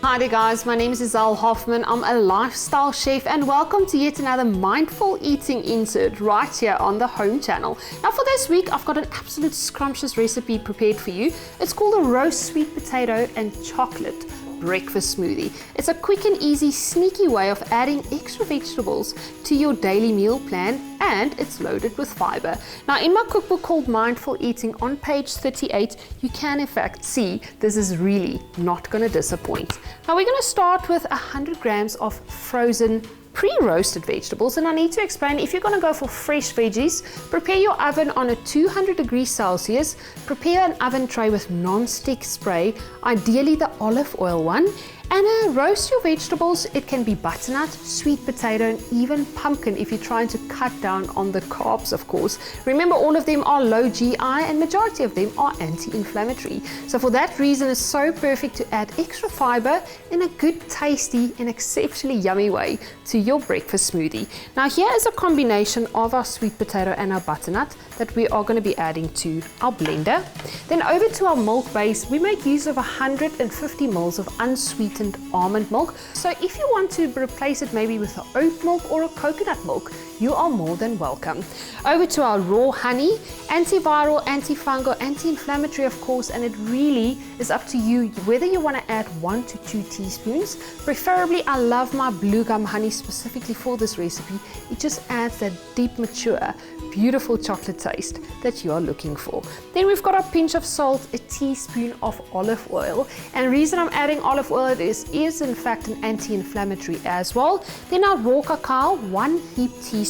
Hi there guys, my name is Izelle Hoffmann. I'm a lifestyle chef and welcome to yet another mindful eating insert right here on the home channel. Now for this week, I've got an absolute scrumptious recipe prepared for you. It's called a roast sweet potato and chocolate breakfast smoothie. It's a quick and easy, sneaky way of adding extra vegetables to your daily meal plan, and it's loaded with fiber. Now in my cookbook called Mindful Eating on page 38, you can in fact see this is really not going to disappoint. Now we're going to start with 100 grams of frozen pre-roasted vegetables, and I need to explain, if you're going to go for fresh veggies, prepare your oven on a 200 degrees Celsius, prepare an oven tray with non-stick spray, ideally the olive oil one, and roast your vegetables. It can be butternut, sweet potato, and even pumpkin if you're trying to cut down on the carbs, of course. Remember, all of them are low GI and majority of them are anti-inflammatory. So for that reason, it's so perfect to add extra fiber in a good, tasty, and exceptionally yummy way to your breakfast smoothie. Now here is a combination of our sweet potato and our butternut that we are going to be adding to our blender. Then over to our milk base, we make use of 150 ml of unsweetened almond milk. So if you want to replace it maybe with an oat milk or a coconut milk, you are more than welcome. Over to our raw honey, antiviral, antifungal, anti-inflammatory of course, and it really is up to you whether you want to add 1 to 2 teaspoons. Preferably, I love my blue gum honey specifically for this recipe. It just adds that deep, mature, beautiful chocolate taste that you are looking for. Then we've got a pinch of salt, a teaspoon of olive oil, and the reason I'm adding olive oil is in fact an anti-inflammatory as well. Then our raw cacao, 1 heaped teaspoon.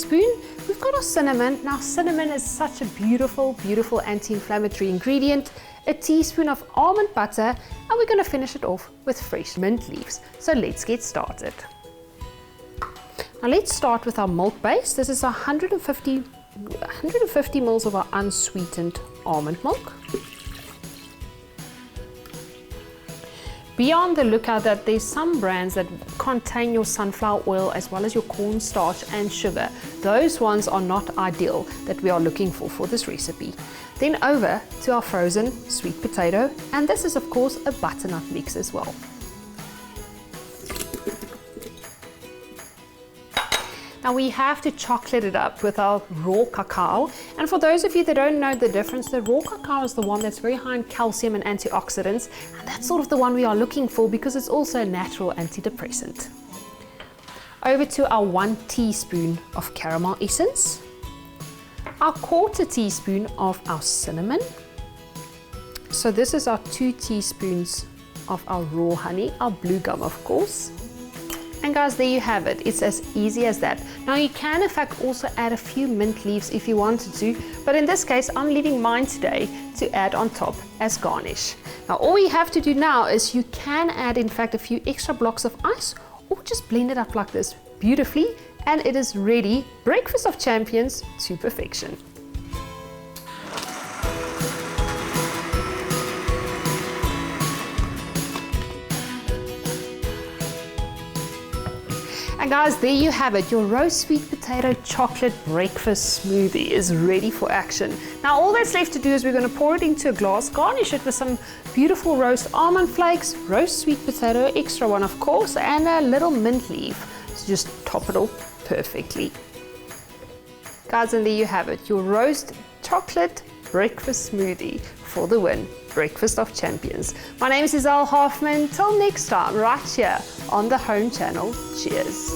We've got our cinnamon. Now cinnamon is such a beautiful anti-inflammatory ingredient. A teaspoon of almond butter, and we're going to finish it off with fresh mint leaves. So let's get started. Now let's start with our milk base. This is 150 ml of our unsweetened almond milk. Be on the lookout that there's some brands that contain your sunflower oil as well as your cornstarch and sugar. Those ones are not ideal that we are looking for this recipe. Then over to our frozen sweet potato, and this is of course a butternut mix as well. Now we have to chocolate it up with our raw cacao, and for those of you that don't know the difference, the raw cacao is the one that's very high in calcium and antioxidants, and that's sort of the one we are looking for because it's also a natural antidepressant. Over to our 1 teaspoon of caramel essence, our 1/4 teaspoon of our cinnamon. So this is our 2 teaspoons of our raw honey, our blue gum of course. And guys, there you have it. It's as easy as that. Now you can in fact also add a few mint leaves if you wanted to, but in this case I'm leaving mine today to add on top as garnish. Now all you have to do now is you can add in fact a few extra blocks of ice or just blend it up like this beautifully, and it is ready. Breakfast of champions to perfection. And guys, there you have it. Your roast sweet potato chocolate breakfast smoothie is ready for action. Now all that's left to do is we're going to pour it into a glass, garnish it with some beautiful roast almond flakes, roast sweet potato, extra one of course, and a little mint leaf to just top it all perfectly. Guys, and there you have it. Your roast chocolate breakfast smoothie for the win. Breakfast of champions. My name is Izelle Hoffmann. Till next time, right here on the home channel. Cheers.